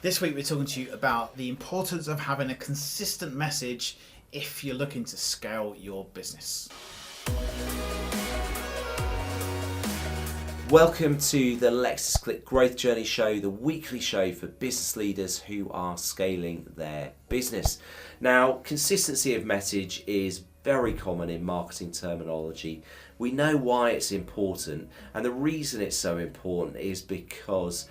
This week we're talking to you about the importance of having a consistent message if you're looking to scale your business. Welcome to the LexisClick Growth Journey Show, the weekly show for business leaders who are scaling their business. Now, consistency of message is very common in marketing terminology. We know why it's important, and the reason it's so important is because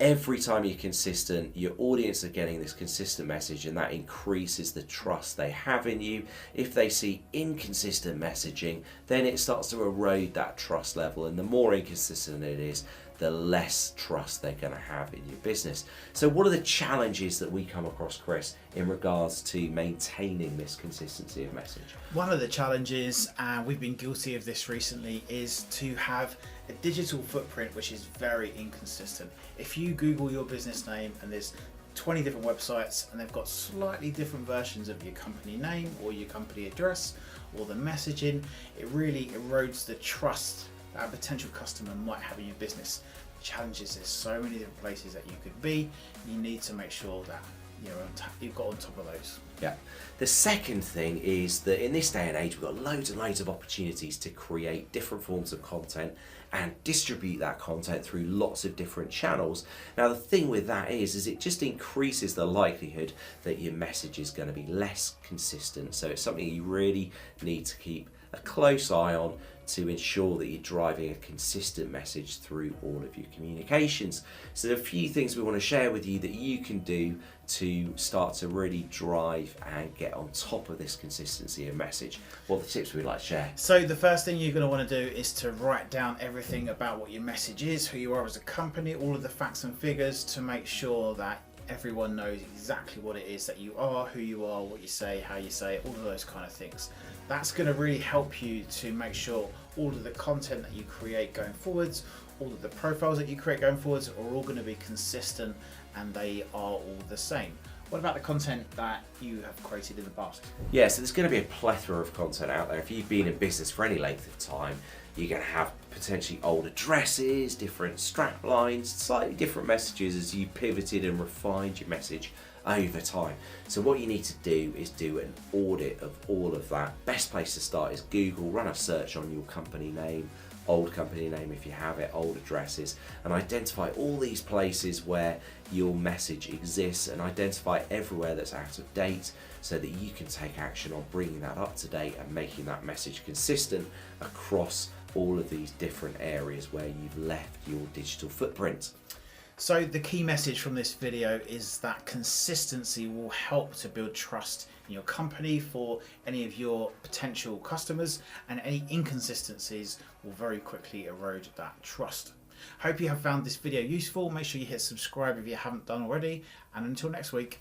every time you're consistent, your audience are getting this consistent message, and that increases the trust they have in you. If they see inconsistent messaging, then it starts to erode that trust level, and the more inconsistent it is, the less trust they're going to have in your business. So what are the challenges that we come across, Chris, in regards to maintaining this consistency of message? One of the challenges, and we've been guilty of this recently, is to have a digital footprint which is very inconsistent. If you Google your business name and there's 20 different websites and they've got slightly different versions of your company name or your company address or the messaging, it really erodes the trust that a potential customer might have in your business. The challenge is there's so many different places that you could be. You need to make sure that you've got on top of those. Yeah. The second thing is that in this day and age, we've got loads and loads of opportunities to create different forms of content and distribute that content through lots of different channels. Now, the thing with that is it just increases the likelihood that your message is going to be less consistent. So it's something you really need to keep a close eye on to ensure that you're driving a consistent message through all of your communications. So there are a few things we want to share with you that you can do to start to really drive and get on top of this consistency of message. What are the tips we'd like to share? So the first thing you're going to want to do is to write down everything about what your message is, who you are as a company, all of the facts and figures, to make sure that everyone knows exactly what it is that you are, who you are, what you say, how you say it, all of those kind of things. That's going to really help you to make sure all of the content that you create going forwards, all of the profiles that you create going forwards are all going to be consistent and they are all the same. What about the content that you have created in the past? Yeah, so there's going to be a plethora of content out there. If you've been in business for any length of time, you're going to have potentially old addresses, different strap lines, slightly different messages as you pivoted and refined your message over time. So what you need to do is do an audit of all of that. Best place to start is Google. Run a search on your company name, old company name if you have it, old addresses, and identify all these places where your message exists and identify everywhere that's out of date so that you can take action on bringing that up to date and making that message consistent across all of these different areas where you've left your digital footprint. So the key message from this video is that consistency will help to build trust in your company for any of your potential customers, and any inconsistencies will very quickly erode that trust. Hope you have found this video useful. Make sure you hit subscribe if you haven't done already, and until next week.